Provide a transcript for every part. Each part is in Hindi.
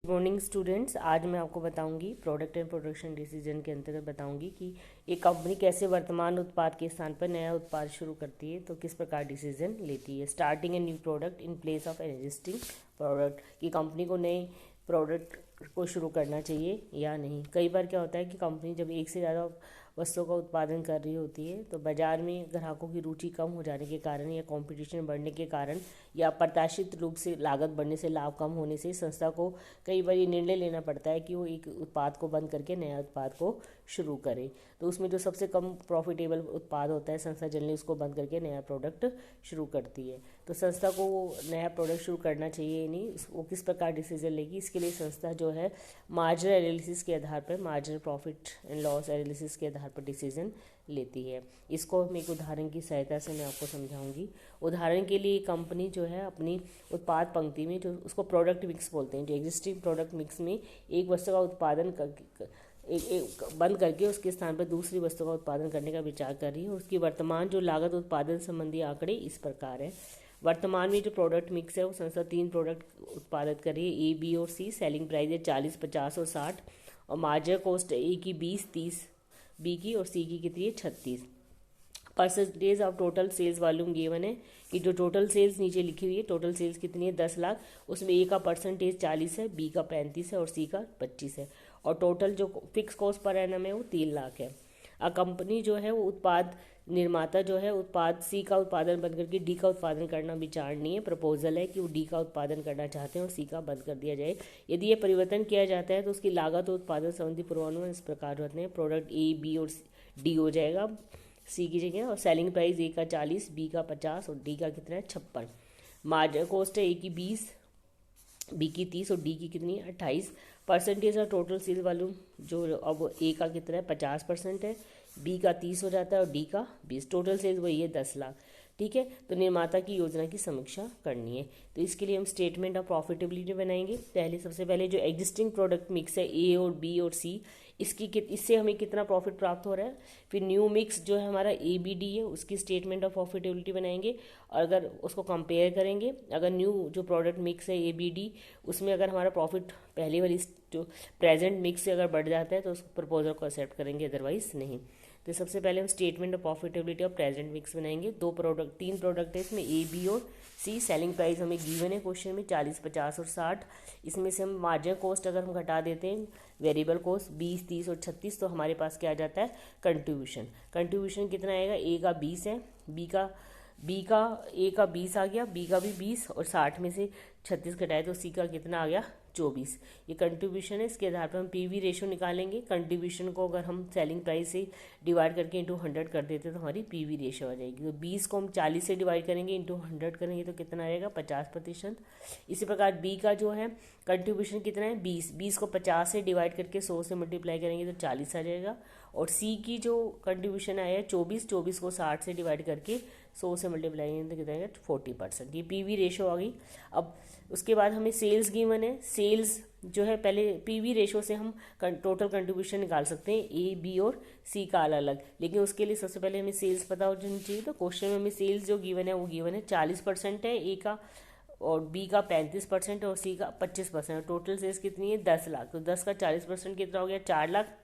मॉर्निंग स्टूडेंट्स, आज मैं आपको बताऊंगी प्रोडक्ट एंड प्रोडक्शन डिसीजन के अंतर्गत बताऊंगी कि एक कंपनी कैसे वर्तमान उत्पाद के स्थान पर नया उत्पाद शुरू करती है, तो किस प्रकार डिसीजन लेती है। Starting a new product in place of existing product, कि कंपनी को नए प्रोडक्ट को शुरू करना चाहिए या नहीं। कई बार क्या होता है कि कंपनी जब एक से ज़्यादा वस्तुओं का उत्पादन कर रही होती है तो बाज़ार में ग्राहकों की रुचि कम हो जाने के कारण या कंपटीशन बढ़ने के कारण या अप्रत्याशित रूप से लागत बढ़ने से, लाभ कम होने से संस्था को कई बार ये निर्णय लेना पड़ता है कि वो एक उत्पाद को बंद करके नया उत्पाद को शुरू करे। तो उसमें जो सबसे कम प्रॉफिटेबल उत्पाद होता है, संस्था जनरली उसको बंद करके नया प्रोडक्ट शुरू करती है। तो संस्था को वो नया प्रोडक्ट शुरू करना चाहिए या नहीं, वो किस प्रकार डिसीजन लेगी, इसके लिए संस्था जो है मार्जिनल एनालिसिस के आधार पर, marginal profit and loss analysis के आधार पर डिसीजन लेती है। इसको हम एक उदाहरण की सहायता से मैं आपको समझाऊंगी। उदाहरण के लिए कंपनी जो है अपनी उत्पाद पंक्ति में, जो उसको प्रोडक्ट मिक्स बोलते हैं, जो एग्जिस्टिंग प्रोडक्ट मिक्स में एक वस्तु का उत्पादन बंद करके उसके स्थान पर दूसरी वस्तु का उत्पादन करने का विचार कर रही है। उसकी वर्तमान जो लागत उत्पादन संबंधी आंकड़े इस प्रकार है। वर्तमान में जो प्रोडक्ट मिक्स है वो संस्था 3 प्रोडक्ट उत्पादित कर रही है, ए, बी और सी। सेलिंग प्राइस है 40, 50 और 60, और मार्जिनल कॉस्ट है ए की 20, 30 बी की, और सी की कितनी है 36। Percentage of total sales volume given है, कि जो टोटल सेल्स नीचे लिखी हुई है, टोटल सेल्स कितनी है 10 लाख, उसमें ए का परसेंटेज 40 है, बी का 35 है और सी का 25 है, और टोटल जो फिक्स कॉस्ट पर एनम है वो 3 लाख है। कंपनी जो है वो उत्पाद निर्माता जो है उत्पाद सी का उत्पादन बंद करके डी का उत्पादन करना विचारणीय है। प्रपोजल है कि वो डी का उत्पादन करना चाहते हैं और सी का बंद कर दिया जाए। यदि ये परिवर्तन किया जाता है तो उसकी लागत और उत्पादन संबंधी पूर्वानुमान इस प्रकार होते हैं। प्रोडक्ट ए, बी और डी हो जाएगा सी की जगह, और सेलिंग प्राइस ए का 40, बी का 50 और डी का कितना है 56। मार्जिनल कॉस्ट है ए की 20, बी की 30 और डी की कितनी है 28। Percentage of total sale volume जो अब ए का कितना है 50% है, बी का 30 हो जाता है और डी का 20। टोटल सेल्स वही है 10 लाख। ठीक है, तो निर्माता की योजना की समीक्षा करनी है। तो इसके लिए हम स्टेटमेंट ऑफ प्रॉफिटेबिलिटी बनाएंगे। सबसे पहले जो एग्जिस्टिंग प्रोडक्ट मिक्स है ए और बी और सी, इससे हमें कितना प्रॉफिट प्राप्त हो रहा है। फिर न्यू मिक्स जो है हमारा ए बी डी है, उसकी स्टेटमेंट ऑफ प्रॉफिटेबिलिटी बनाएंगे और अगर उसको कंपेयर करेंगे, अगर न्यू जो प्रोडक्ट मिक्स है ए बी डी, उसमें अगर हमारा प्रॉफिट पहले वाली जो प्रेजेंट मिक्स से अगर बढ़ जाता है तो उस प्रपोजल को एक्सेप्ट करेंगे, अदरवाइज नहीं। तो सबसे पहले हम statement of profitability of present mix बनाएंगे। 3 प्रोडक्ट है इसमें, ए बी और सी। सेलिंग प्राइस हमें गिवन है क्वेश्चन में 40, 50 और 60। इसमें से हम मार्जिनल कॉस्ट अगर हम घटा देते हैं, वेरिएबल कॉस्ट 20, 30 और 36, तो हमारे पास क्या आ जाता है कंट्रीब्यूशन। कंट्रीब्यूशन कितना आएगा, ए का 20 है, ए का 20 आ गया, बी का भी 20 और 60 में से 36 घटाए तो सी का कितना आ गया 24। ये कंट्रीब्यूशन है। इसके आधार पर हम पीवी रेशो निकालेंगे। कंट्रीब्यूशन को अगर हम सेलिंग प्राइस से डिवाइड करके इंटू 100 कर देते तो हमारी पीवी रेशो आ जाएगी। तो 20 को हम 40 से डिवाइड करेंगे, इंटू 100 करेंगे तो कितना आएगा 50%। इसी प्रकार बी का जो है कंट्रीब्यूशन कितना है 20 को 50 से डिवाइड करके 100 से मल्टीप्लाई करेंगे तो 40 आ जाएगा। और सी की जो कंट्रीब्यूशन आया 24 को 60 से डिवाइड करके 100 से मल्टीप्लाई करेंगे तो कितना आएगा 40%। ये पीवी रेशो आ गई। अब उसके बाद हमें सेल्स गिवन है। सेल्स जो है पहले पीवी रेशो से हम टोटल कंट्रीब्यूशन निकाल सकते हैं ए, बी और सी का अलग अलग, लेकिन उसके लिए सबसे पहले हमें सेल्स पता होनी चाहिए। तो क्वेश्चन में हमें सेल्स जो गिवन है वो गिवन है 40% है ए का, और बी का 35% और सी का 25%। टोटल सेल्स कितनी है 10 लाख। तो 10 का 40% कितना हो गया 4 लाख।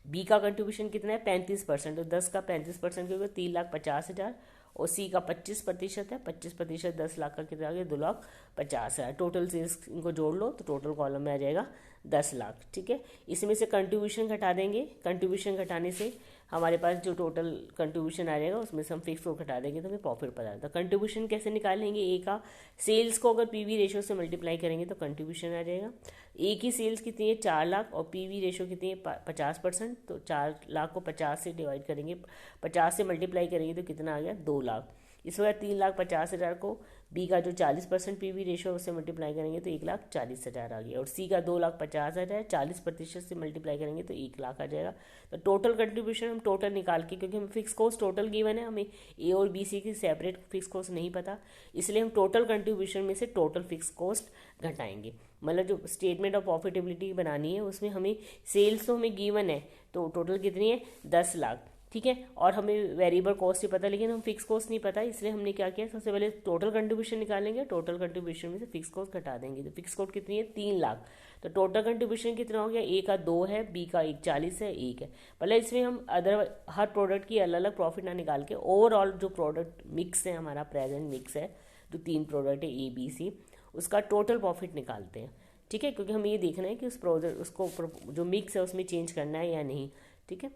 बी का कंट्रीब्यूशन कितना है 35%, तो 10 का 35% हो गया 3,50,000। और सी का 25% है, 25% 10 लाख का कितना आ गया 2,50,000। टोटल सेल्स इनको जोड़ लो तो टोटल कॉलम में आ जाएगा 10 लाख। ठीक है, इसमें से कंट्रीब्यूशन घटा देंगे। कंट्रीब्यूशन घटाने से हमारे पास जो टोटल कंट्रीब्यूशन आ जाएगा उसमें से हम फिक्स को घटा देंगे तो हमें प्रॉफिट पता है। तो कंट्रीब्यूशन कैसे निकालेंगे, ए का सेल्स को अगर पीवी रेशो से मल्टीप्लाई करेंगे तो कंट्रीब्यूशन आ जाएगा। ए की सेल्स कितनी है 4 लाख और पीवी रेशो कितनी है 50%, तो 4 लाख को 50 से डिवाइड करेंगे, 50 से मल्टीप्लाई करेंगे तो कितना आ गया 2 लाख। इस वजह 3,50,000 को बी का जो 40% पीवी रेशो है उससे मल्टीप्लाई करेंगे तो 1,40,000 आ गया। और सी का 2,50,000 40% से मल्टीप्लाई करेंगे तो 1 लाख आ जाएगा। तो टोटल कंट्रीब्यूशन हम टोटल निकाल के, क्योंकि हमें फिक्स कॉस्ट टोटल गिवन है, हमें ए और बी सी की सेपरेट फिक्स कॉस्ट नहीं पता, इसलिए हम टोटल कंट्रीब्यूशन में से टोटल फिक्स कॉस्ट घटाएंगे। मतलब जो स्टेटमेंट ऑफ प्रॉफिटेबिलिटी बनानी है उसमें हमें सेल्स तो हमें गिवन है, तो टोटल कितनी है 10 लाख। ठीक है। और हमें वेरिएबल कॉस्ट ही पता, लेकिन हम फिक्स कॉस्ट नहीं पता, इसलिए हमने क्या किया, सबसे पहले टोटल कंट्रीब्यूशन निकालेंगे, टोटल कंट्रीब्यूशन में से फिक्स कॉस्ट घटा देंगे। तो फिक्स कॉस्ट कितनी है, 3 लाख। तो टोटल कंट्रीब्यूशन कितना हो गया, ए का 2 है, बी का 140 है, 1 है। मतलब इसमें हम अदर हर प्रोडक्ट की अलग अलग प्रॉफिट ना निकाल के ओवरऑल जो प्रोडक्ट मिक्स है, हमारा प्रेजेंट मिक्स है, जो 3 प्रोडक्ट है ए बी सी, उसका टोटल प्रॉफिट निकालते हैं। ठीक है, क्योंकि हमें ये देखना है कि उस प्रोडक्ट उसको जो मिक्स है उसमें चेंज करना है या नहीं। ठीक है,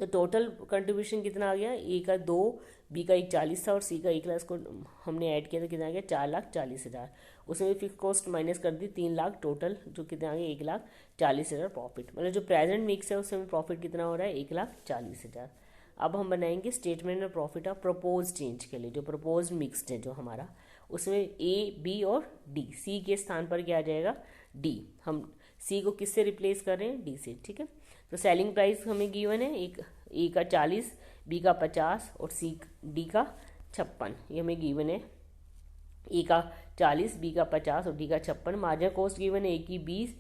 तो टोटल कंट्रीब्यूशन कितना आ गया, ए का 2, बी का 140 था और सी का 1 लाख, इसको हमने ऐड किया तो कितना आ गया, 4,40,000। उसमें फिक्स कॉस्ट माइनस कर दी, 3 लाख, टोटल जो कितना आ गया, 1,40,000 प्रॉफिट। मतलब जो प्रेजेंट मिक्स है उसमें प्रॉफिट कितना हो रहा है, 1,40,000। अब हम बनाएंगे statement of profit of propose change के लिए, जो प्रपोज मिक्सड है जो हमारा, उसमें ए बी और डी, सी के स्थान पर क्या आ जाएगा, डी। हम सी को किससे रिप्लेस कर रहे हैं, डी से। ठीक है, तो सेलिंग प्राइस हमें गिवन है, एक ए का 40, बी का 50 और सी डी का 56, ये हमें गिवन है। ए का 40, बी का 50 और डी का 56। मार्जिन कॉस्ट गिवन है, ए की 20,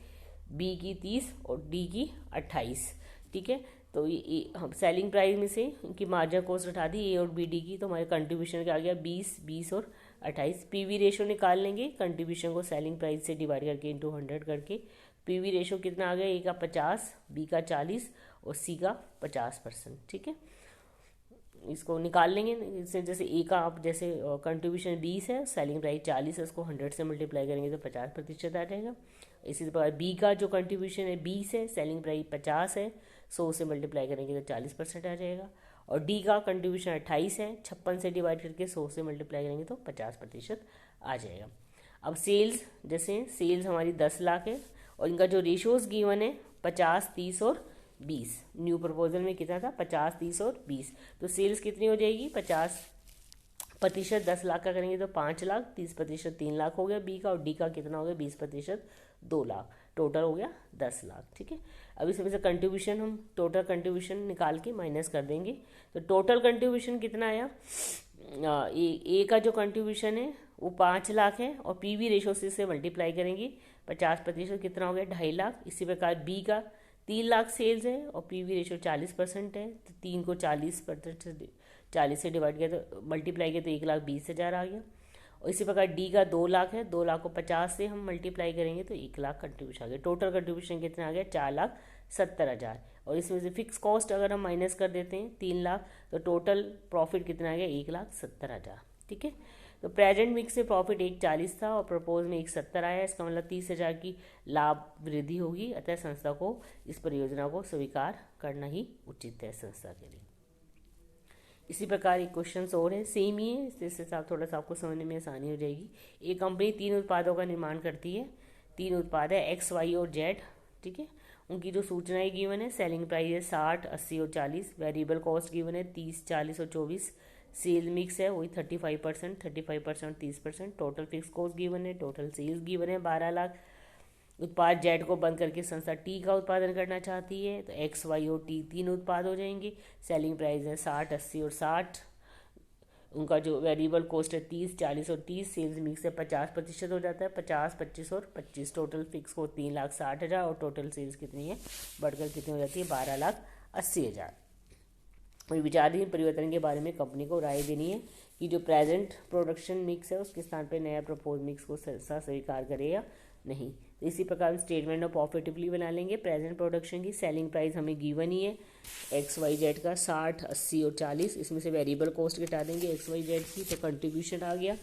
बी की 30 और डी की 28। ठीक है, तो ये हम सेलिंग प्राइस में से इनकी मार्जिन कॉस्ट उठा दी ए और बी डी की, तो हमारे कंट्रीब्यूशन क्या आ गया, 20, 20 और 28। पीवी रेशो निकाल लेंगे, कंट्रीब्यूशन को सेलिंग प्राइस से डिवाइड करके इंटू 100 करके। पीवी रेशो कितना आ गया, ए का 50, बी का 40 और सी का 50%। ठीक है, इसको निकाल लेंगे इससे, जैसे ए का आप जैसे कंट्रीब्यूशन 20 है, सेलिंग प्राइस 40 है, उसको 100 से मल्टीप्लाई करेंगे तो 50% आ जाएगा। इसी प्रकार बी का जो कंट्रीब्यूशन है 20 है, सेलिंग प्राइस 50 है, 100 से मल्टीप्लाई करेंगे तो 40% आ जाएगा। और डी का कंट्रीब्यूशन 28 है, 56 से डिवाइड करके 100 से मल्टीप्लाई करेंगे तो 50% आ जाएगा। अब सेल्स, जैसे सेल्स हमारी 10 लाख है और इनका जो रेशियोज गिवन है 50, 30 और 20। न्यू प्रपोजल में कितना था, 50, 30 और 20। तो सेल्स कितनी हो जाएगी, 50% 10 लाख का करेंगे तो 5 लाख, 30% 3 लाख हो गया बी का, और डी का कितना हो गया, 20% 2 लाख, टोटल हो गया 10 लाख। ठीक है, अब इसमें से कंट्रीब्यूशन हम टोटल कंट्रीब्यूशन निकाल के माइनस कर देंगे। तो टोटल कंट्रीब्यूशन कितना आया, ए का जो कंट्रीब्यूशन है वो 5 लाख है और पीवी रेशो से मल्टीप्लाई करेंगे, 50% कितना हो गया, 2.5 लाख। इसी प्रकार बी का 3 लाख सेल्स है और पीवी रेशो 40% है, तो 3 को 40% से डिवाइड किया तो मल्टीप्लाई किया तो 1,20,000 आ गया। और इसी प्रकार डी का 2 लाख है, 2 लाख को 50 से हम मल्टीप्लाई करेंगे तो 1 लाख कंट्रीब्यूशन आ गया। टोटल कंट्रीब्यूशन कितना आ गया, 4,70,000। और इसमें से फिक्स कॉस्ट अगर हम माइनस कर देते हैं 3 लाख, तो टोटल प्रॉफिट कितना आ गया, 1,70,000। ठीक है, तो प्रेजेंट मिक्स से प्रॉफिट 140 था और प्रपोज में 170 आया, इसका मतलब 30,000 की लाभ वृद्धि होगी। अतः संस्था को इस परियोजना को स्वीकार करना ही उचित है संस्था के लिए। इसी प्रकार एक क्वेश्चन और है, सेम ही है, इससे थोड़ा सा आपको समझने में आसानी हो जाएगी। एक कंपनी 3 उत्पादों का निर्माण करती है, 3 उत्पाद है एक्स, वाई और जेड। ठीक है, उनकी जो सूचनाएं गिवन है, सेलिंग प्राइस है 60, 80 और 40, वेरिएबल कॉस्ट गिवन है 30, 40 और 24, सेल मिक्स है वही 35%, 35% 30%, टोटल फिक्स कॉस्ट गिवन है, टोटल सेल्स गिवन है 12 लाख। उत्पाद जेड को बंद करके संस्था टी का उत्पादन करना चाहती है, तो एक्स, वाई और टी 3 उत्पाद हो जाएंगे। सेलिंग प्राइस है 60, 80 और 60। उनका जो वेरिएबल कॉस्ट है 30, 40 और 30, सेल्स मिक्स है 50% हो जाता है, 50, 25 और 25। टोटल फिक्स कॉस्ट 3,60,000 और टोटल सेल्स कितनी है, बढ़कर कितनी हो जाती है, 12,80,000। और विचाराधीन परिवर्तन के बारे में कंपनी को राय देनी है कि जो प्रेजेंट प्रोडक्शन मिक्स है उसके स्थान पर नया प्रपोज मिक्स को स्वीकार करे या नहीं। तो इसी प्रकार स्टेटमेंट ऑफ प्रॉफिटेबिलिटी बना लेंगे। प्रेजेंट प्रोडक्शन की सेलिंग प्राइस हमें गिवन ही है, एक्स, वाई, जेड का 60, 80 और 40। इसमें से वेरिएबल कॉस्ट घटा देंगे एक्स, वाई, जेड की, तो कंट्रीब्यूशन आ गया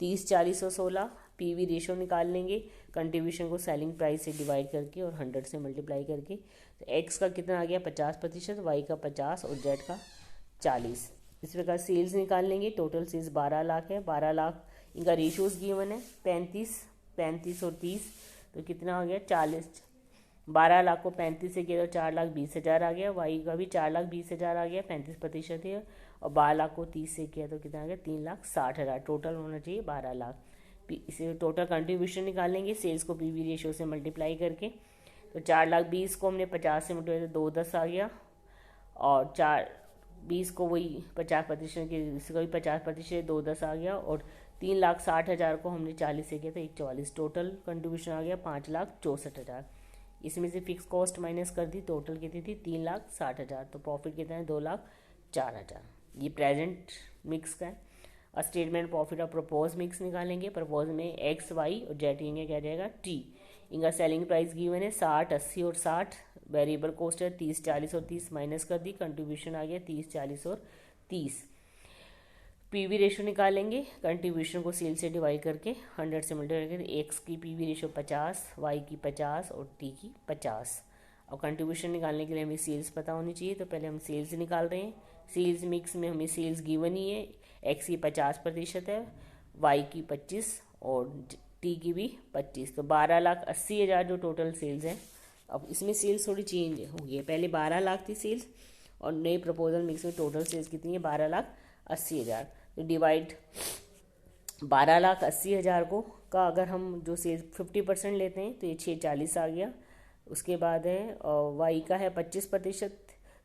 30, 40 और 16। पीवी रेशो निकाल लेंगे, कंट्रीब्यूशन को सेलिंग प्राइस से डिवाइड करके और 100 से मल्टीप्लाई करके। तो एक्स का कितना आ गया, 50%, वाई का 50 और जेड का 40। इस प्रकार सेल्स निकाल लेंगे, टोटल सेल्स 12 लाख है, 12 लाख इनका रेशोज गिवन है 35, 35 और 30, तो कितना आ गया 40। 12 लाख को 35 से किया तो 4,20,000 आ गया, वाई का भी 4,20,000 आ गया, 35% है। और 12 लाख को 30 से किया तो कितना आ गया, 3,60,000। टोटल होना चाहिए 12 लाख। इसे टोटल कंट्रीब्यूशन निकालेंगे, सेल्स को पीवी रेशियो से मल्टीप्लाई करके। तो 4,20,000 को हमने 50 से मल्टीप्लाई तो 2,10 आ गया, और 4,20,000 को वही 50% के, इसका भी 50%, 2,10 आ गया। और 3,60,000 को हमने 40 से किया तो 1,44। टोटल कंट्रीब्यूशन आ गया 5,64,000। इसमें से फिक्स कॉस्ट माइनस कर दी, टोटल कितनी थी 3,60,000, तो प्रॉफिट कितना है 2,04,000। ये प्रेजेंट मिक्स का है। और स्टेटमेंट प्रॉफिट और प्रपोज मिक्स निकालेंगे। प्रपोज में एक्स वाई और जेड इनका क्या जाएगा टी। इनका सेलिंग प्राइस गिवन है 60, 80 और 60। वेरिएबल कॉस्ट है 30, 40 और 30, माइनस कर दी, कंट्रीब्यूशन आ गया 30, 40 और 30। पीवी रेशो निकालेंगे, कंट्रीब्यूशन को सेल से डिवाइड करके 100 से मल्टीप्लाई करके। एक्स की पीवी रेशो 50, वाई की 50 और टी की 50। और कंट्रीब्यूशन निकालने के लिए हमें सेल्स पता होनी चाहिए, तो पहले हम सेल्स निकाल रहे हैं। सेल्स मिक्स में हमें सेल्स गिवन ही है, एक्स की 50% है, वाई की 25 और टी की भी 25, तो 12,80,000 जो टोटल सेल्स हैं। अब इसमें सेल्स थोड़ी चेंज हो गई है, पहले 12 लाख थी सेल्स और नए प्रपोजल मिक्स में टोटल सेल्स कितनी है 12,80,000। तो डिवाइड 12,80,000 को का अगर हम जो सेल्स 50% लेते हैं तो ये 640 आ गया। उसके बाद है वाई का है 25%,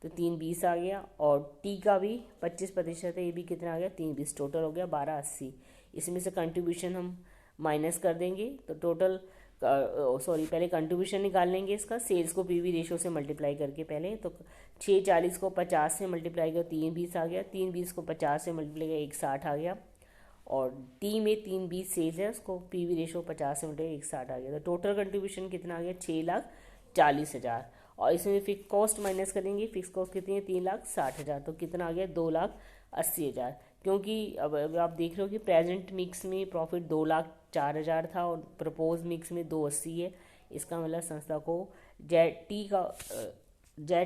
तो 320 आ गया। और टी का भी 25% है, ये भी कितना आ गया 320, टोटल हो गया 1280। इसमें से कंट्रीब्यूशन हम माइनस कर देंगे, तो टोटल पहले कंट्रीब्यूशन निकाल लेंगे इसका, सेल्स को पीवी रेशो से मल्टीप्लाई करके पहले। तो 640 को 50 से मल्टीप्लाई किया 320 आ गया, 320 को 50 से मल्टीप्लाई किया 160 आ गया। और टी में 320 सेल्स है, उसको पीवी रेशो 50 से मल्टीप्लाई 160 आ गया। तो टोटल कंट्रीब्यूशन कितना आ गया 6,40,000। और इसमें फिक्स कॉस्ट माइनस करेंगे, फिक्स कॉस्ट कितनी है 3,60,000, तो कितना आ गया 2,80,000। क्योंकि अब आप देख रहे हो कि प्रेजेंट मिक्स में प्रॉफिट 2,04,000 था और प्रपोज मिक्स में 280 है। इसका मतलब संस्था को जेड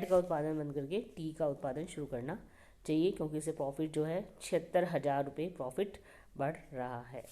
का उत्पादन बंद करके टी का उत्पादन शुरू करना चाहिए, क्योंकि इससे प्रॉफिट जो है 76,000 रुपये प्रॉफिट बढ़ रहा है।